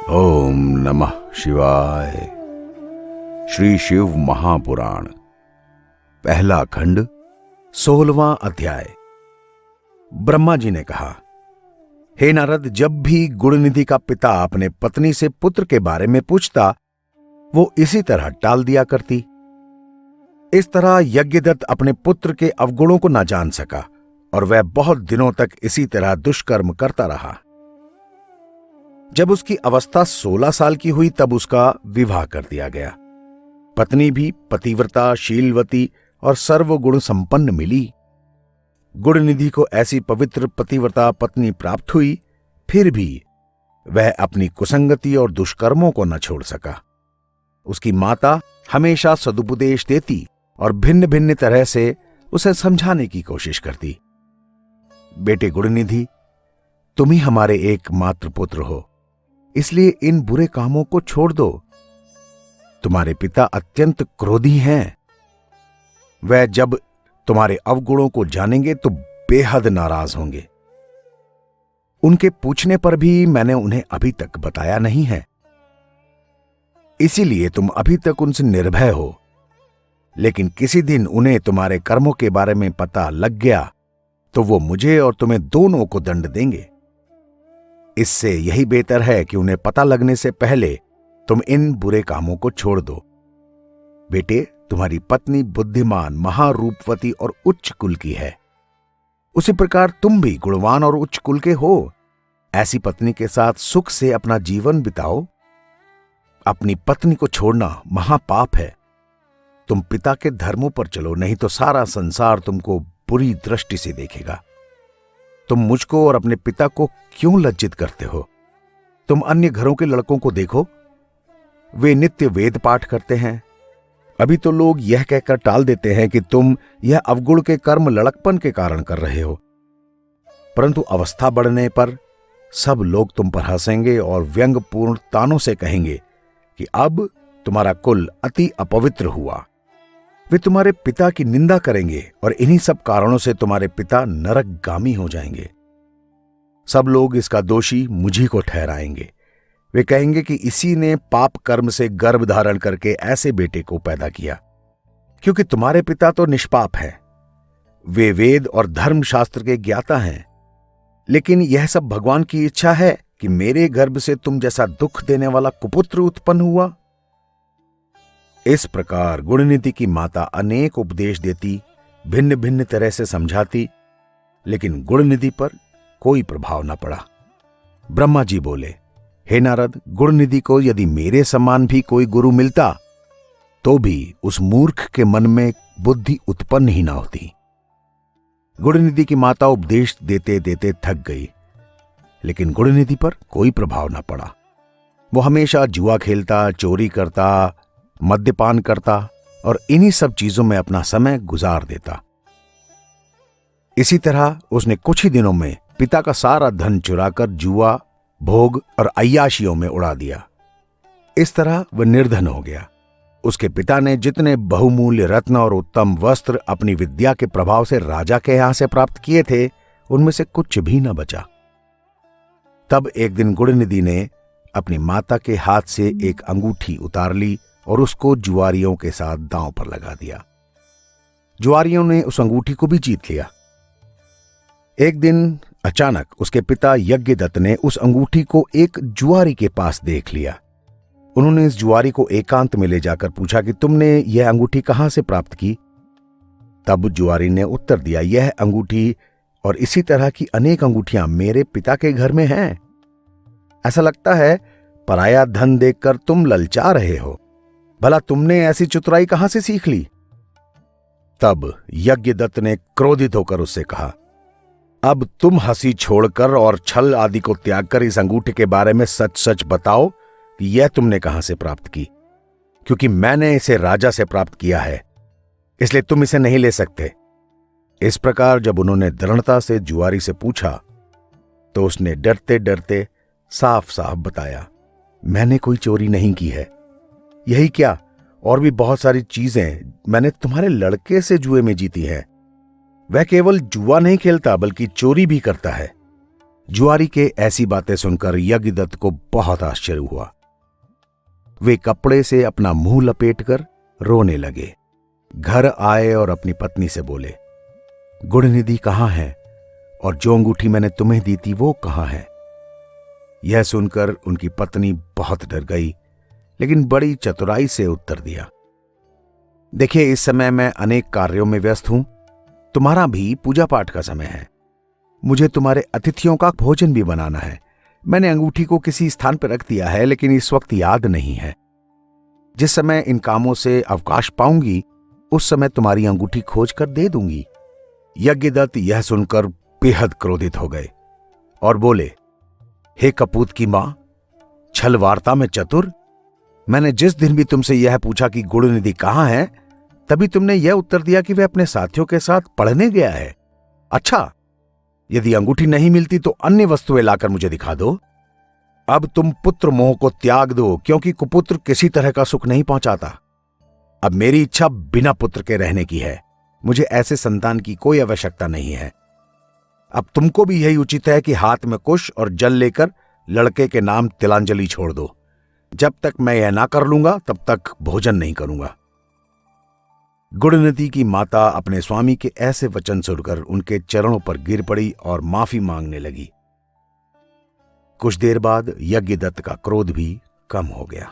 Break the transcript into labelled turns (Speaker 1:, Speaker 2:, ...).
Speaker 1: ओम नमः शिवाय। श्री शिव महापुराण, पहला खंड, 16वां अध्याय। ब्रह्मा जी ने कहा, हे नारद, जब भी गुणनिधि का पिता अपने पत्नी से पुत्र के बारे में पूछता, वो इसी तरह टाल दिया करती। इस तरह यज्ञदत्त अपने पुत्र के अवगुणों को न जान सका और वह बहुत दिनों तक इसी तरह दुष्कर्म करता रहा। जब उसकी अवस्था 16 साल की हुई तब उसका विवाह कर दिया गया। पत्नी भी पतिव्रता, शीलवती और सर्वगुण संपन्न मिली। गुणनिधि को ऐसी पवित्र पतिव्रता पत्नी प्राप्त हुई, फिर भी वह अपनी कुसंगति और दुष्कर्मों को न छोड़ सका। उसकी माता हमेशा सदुपदेश देती और भिन्न भिन्न तरह से उसे समझाने की कोशिश करती। बेटे गुणनिधि, तुम ही हमारे एकमात्र पुत्र हो, इसलिए इन बुरे कामों को छोड़ दो। तुम्हारे पिता अत्यंत क्रोधी हैं। वह जब तुम्हारे अवगुणों को जानेंगे तो बेहद नाराज होंगे। उनके पूछने पर भी मैंने उन्हें अभी तक बताया नहीं है, इसीलिए तुम अभी तक उनसे निर्भय हो। लेकिन किसी दिन उन्हें तुम्हारे कर्मों के बारे में पता लग गया तो वो मुझे और तुम्हें दोनों को दंड देंगे। इससे यही बेहतर है कि उन्हें पता लगने से पहले तुम इन बुरे कामों को छोड़ दो। बेटे, तुम्हारी पत्नी बुद्धिमान, महारूपवती और उच्च कुल की है। उसी प्रकार तुम भी गुणवान और उच्च कुल के हो। ऐसी पत्नी के साथ सुख से अपना जीवन बिताओ। अपनी पत्नी को छोड़ना महापाप है। तुम पिता के धर्मों पर चलो, नहीं तो सारा संसार तुमको बुरी दृष्टि से देखेगा। तुम मुझको और अपने पिता को क्यों लज्जित करते हो? तुम अन्य घरों के लड़कों को देखो, वे नित्य वेद पाठ करते हैं। अभी तो लोग यह कहकर टाल देते हैं कि तुम यह अवगुण के कर्म लड़कपन के कारण कर रहे हो, परंतु अवस्था बढ़ने पर सब लोग तुम पर हंसेंगे और व्यंग्यपूर्ण तानों से कहेंगे कि अब तुम्हारा कुल अति अपवित्र हुआ। वे तुम्हारे पिता की निंदा करेंगे और इन्हीं सब कारणों से तुम्हारे पिता नरकगामी हो जाएंगे। सब लोग इसका दोषी मुझी को ठहराएंगे। वे कहेंगे कि इसी ने पाप कर्म से गर्भ धारण करके ऐसे बेटे को पैदा किया, क्योंकि तुम्हारे पिता तो निष्पाप हैं। वे वेद और धर्मशास्त्र के ज्ञाता हैं, लेकिन यह सब भगवान की इच्छा है कि मेरे गर्भ से तुम जैसा दुख देने वाला कुपुत्र उत्पन्न हुआ। इस प्रकार गुणनिधि की माता अनेक उपदेश देती, भिन्न भिन्न तरह से समझाती, लेकिन गुणनिधि पर कोई प्रभाव न पड़ा। ब्रह्मा जी बोले, हे नारद, गुणनिधि को यदि मेरे समान भी कोई गुरु मिलता तो भी उस मूर्ख के मन में बुद्धि उत्पन्न ही ना होती। गुणनिधि की माता उपदेश देते देते थक गई, लेकिन गुणनिधि पर कोई प्रभाव न पड़ा। वो हमेशा जुआ खेलता, चोरी करता, मद्यपान करता और इन्हीं सब चीजों में अपना समय गुजार देता। इसी तरह उसने कुछ ही दिनों में पिता का सारा धन चुराकर जुआ, भोग और अय्याशियों में उड़ा दिया। इस तरह वह निर्धन हो गया। उसके पिता ने जितने बहुमूल्य रत्न और उत्तम वस्त्र अपनी विद्या के प्रभाव से राजा के यहां से प्राप्त किए थे, उनमें से कुछ भी न बचा। तब एक दिन गुणनिधि ने अपनी माता के हाथ से एक अंगूठी उतार ली और उसको जुआरियों के साथ दांव पर लगा दिया। जुआरियों ने उस अंगूठी को भी जीत लिया। एक दिन अचानक उसके पिता यज्ञदत्त ने उस अंगूठी को एक जुआरी के पास देख लिया। उन्होंने इस जुआरी को एकांत में ले जाकर पूछा कि तुमने यह अंगूठी कहां से प्राप्त की? तब जुआरी ने उत्तर दिया, यह अंगूठी और इसी तरह की अनेक अंगूठियां मेरे पिता के घर में हैं। ऐसा लगता है पराया धन देखकर तुम ललचा रहे हो। भला तुमने ऐसी चतुराई कहां से सीख ली? तब यज्ञदत्त ने क्रोधित होकर उससे कहा, अब तुम हंसी छोड़कर और छल आदि को त्याग कर इस अंगूठे के बारे में सच सच बताओ कि यह तुमने कहां से प्राप्त की, क्योंकि मैंने इसे राजा से प्राप्त किया है, इसलिए तुम इसे नहीं ले सकते। इस प्रकार जब उन्होंने दृढ़ता से जुआरी से पूछा तो उसने डरते डरते साफ साफ बताया, मैंने कोई चोरी नहीं की है। यही क्या, और भी बहुत सारी चीजें मैंने तुम्हारे लड़के से जुए में जीती हैं। वह केवल जुआ नहीं खेलता बल्कि चोरी भी करता है। जुआरी के ऐसी बातें सुनकर यज्ञदत्त को बहुत आश्चर्य हुआ। वे कपड़े से अपना मुंह लपेटकर रोने लगे। घर आए और अपनी पत्नी से बोले, गुणनिधि कहाँ है और जो अंगूठी मैंने तुम्हें दी थी वो कहाँ है? यह सुनकर उनकी पत्नी बहुत डर गई, लेकिन बड़ी चतुराई से उत्तर दिया, देखिए, इस समय मैं अनेक कार्यों में व्यस्त हूं। तुम्हारा भी पूजा पाठ का समय है। मुझे तुम्हारे अतिथियों का भोजन भी बनाना है। मैंने अंगूठी को किसी स्थान पर रख दिया है, लेकिन इस वक्त याद नहीं है। जिस समय इन कामों से अवकाश पाऊंगी उस समय तुम्हारी अंगूठी खोज कर दे दूंगी। यज्ञदत्त यह सुनकर बेहद क्रोधित हो गए और बोले, हे कपूत की मां, छल वार्ता में चतुर, मैंने जिस दिन भी तुमसे यह पूछा कि गुणनिधि कहां है, तभी तुमने यह उत्तर दिया कि वह अपने साथियों के साथ पढ़ने गया है। अच्छा, यदि अंगूठी नहीं मिलती तो अन्य वस्तुएं लाकर मुझे दिखा दो। अब तुम पुत्र मोह को त्याग दो, क्योंकि कुपुत्र किसी तरह का सुख नहीं पहुंचाता। अब मेरी इच्छा बिना पुत्र के रहने की है। मुझे ऐसे संतान की कोई आवश्यकता नहीं है। अब तुमको भी यही उचित है कि हाथ में कुश और जल लेकर लड़के के नाम तिलांजलि छोड़ दो। जब तक मैं यह ना कर लूंगा तब तक भोजन नहीं करूंगा। गुणनिधि की माता अपने स्वामी के ऐसे वचन सुनकर उनके चरणों पर गिर पड़ी और माफी मांगने लगी। कुछ देर बाद यज्ञदत्त का क्रोध भी कम हो गया।